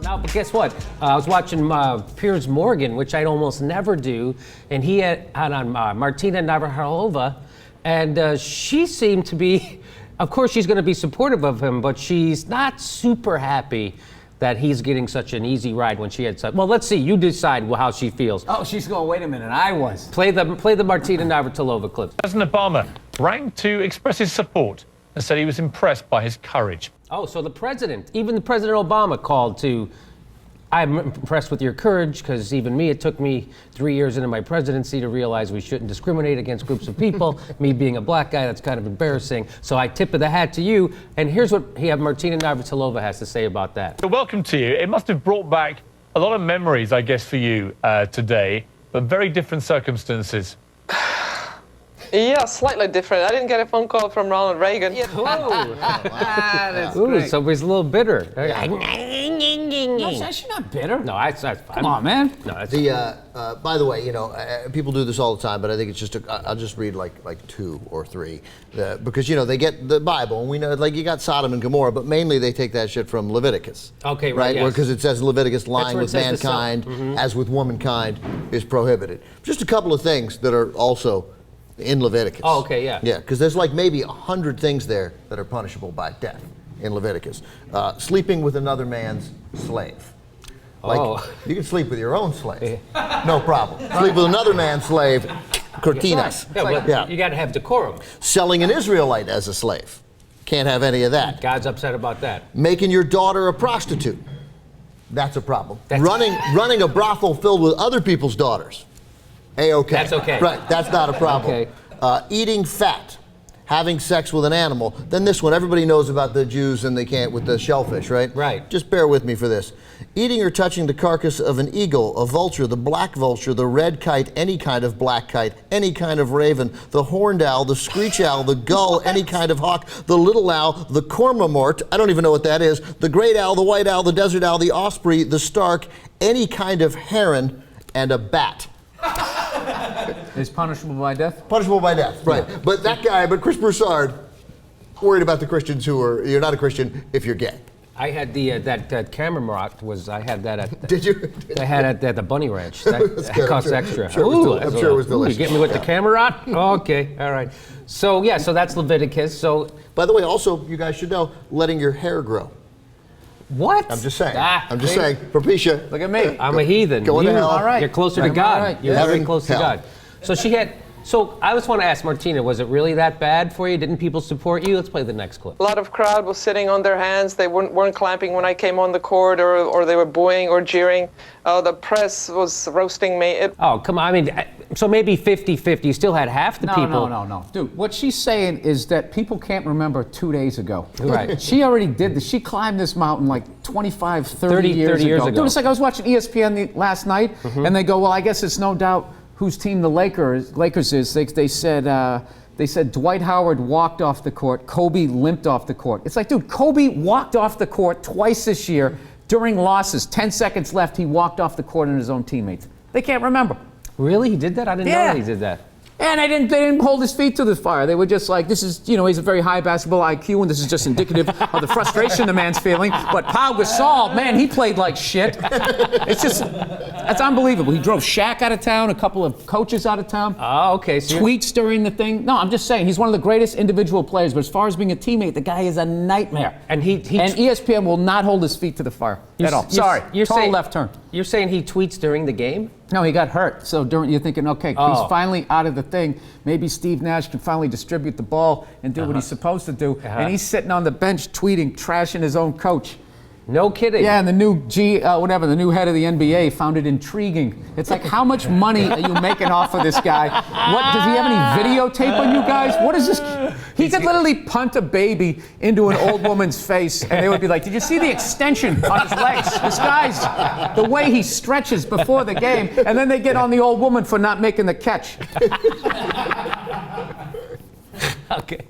No, but guess what? I was watching Piers Morgan, which I'd almost never do, and he had on Martina Navratilova, and she seemed to be, of course she's going to be supportive of him, but she's not super happy that he's getting such an easy ride when she had such. Well, let's see. You decide how she feels. Oh, she's going, wait a minute, I was. Play the Martina Navratilova clip. President Obama rang to express his support and said he was impressed by his courage. Oh, so the president, even the President Obama called to, I'm impressed with your courage, because even me, it took me 3 years into my presidency to realize we shouldn't discriminate against groups of people. Me being a black guy, that's kind of embarrassing. So I tip of the hat to you. And here's what Martina Navratilova has to say about that. So welcome to you. It must have brought back a lot of memories, I guess, for you today, but very different circumstances. Yeah, slightly different. I didn't get a phone call from Ronald Reagan. That's Ooh, great. so he's a little bitter. No, she's not bitter. No, that's fine. Come on, man. No, that's By the way, you know, people do this all the time, but I think it's just, I'll just read like 2 or 3. Because, you know, they get the Bible, and we know, like, you got Sodom and Gomorrah, but mainly they take that shit from Leviticus. Okay, right, yes. Because it says in Leviticus, lying with mankind, as with womankind, is prohibited. Just a couple of things that are also in Leviticus. Oh, okay, yeah. Yeah, because there's like maybe 100 things there that are punishable by death in Leviticus. Sleeping with another man's slave. Like, you can sleep with your own slave. No problem. Sleep with another man's slave, Cortinas. Yeah, you got to have decorum. Selling an Israelite as a slave. Can't have any of that. God's upset about that. Making your daughter a prostitute. That's a problem. Running a brothel filled with other people's daughters. A-okay. That's okay. Right, that's not a problem. Okay. Eating fat, having sex with an animal. Then this one, everybody knows about the Jews and they can't with the shellfish, right? Right. Just bear with me for this. Eating or touching the carcass of an eagle, a vulture, the black vulture, the red kite, any kind of black kite, any kind of raven, the horned owl, the screech owl, the gull, any kind of hawk, the little owl, the cormorant, I don't even know what that is, the great owl, the white owl, the desert owl, the osprey, the stark, any kind of heron, and a bat. Is punishable by death? Punishable by death, right. Yeah. But Chris Broussard, worried about the Christians you're not a Christian if you're gay. I had that camera I had that at. Did you? I had it at the Bunny Ranch. That costs extra. I'm sure it was delicious. You get me with the camera? Okay, all right. So yeah, so that's Leviticus. So, by the way, also you guys should know, letting your hair grow. What? I'm just saying. I'm just saying. Propecia. Look at me. I'm a heathen. Going to hell. All right. You're closer to God. Right. You're very close to hell. God. So I just want to ask Martina, was it really that bad for you? Didn't people support you? Let's play the next clip. A lot of crowd was sitting on their hands. They weren't clapping when I came on the court, or they were booing or jeering. The press was roasting me. Oh, come on. I mean, so maybe 50-50. You still had half the people. No. Dude, what she's saying is that people can't remember 2 days ago. Right. She already did this. She climbed this mountain like 25, 30 years ago. Dude, it's like I was watching ESPN last night, and they go, well, I guess it's no doubt whose team the Lakers is. They said Dwight Howard walked off the court, Kobe limped off the court. It's like, dude, Kobe walked off the court twice this year during losses. 10 seconds left, he walked off the court on his own teammates. They can't remember. Really? He did that? I didn't know that he did that. And they didn't hold his feet to the fire. They were just like, this is, he's a very high basketball IQ, and this is just indicative of the frustration the man's feeling. But Pau Gasol, man, he played like shit. That's unbelievable. He drove Shaq out of town, a couple of coaches out of town. Oh, okay. So tweets during the thing. No, I'm just saying, he's one of the greatest individual players, but as far as being a teammate, the guy is a nightmare. And ESPN will not hold his feet to the fire at all. Sorry, total left turn. You're saying he tweets during the game? No, he got hurt. So you're thinking, okay, he's finally out of the thing. Maybe Steve Nash can finally distribute the ball and do what he's supposed to do. And he's sitting on the bench tweeting, trashing his own coach. No kidding. Yeah, and the new the new head of the NBA found it intriguing. It's like, how much money are you making off of this guy? What does he have any videotape on you guys? What is this? He could literally punt a baby into an old woman's face, and they would be like, "Did you see the extension on his legs? This guy's the way he stretches before the game," and then they get on the old woman for not making the catch. Okay.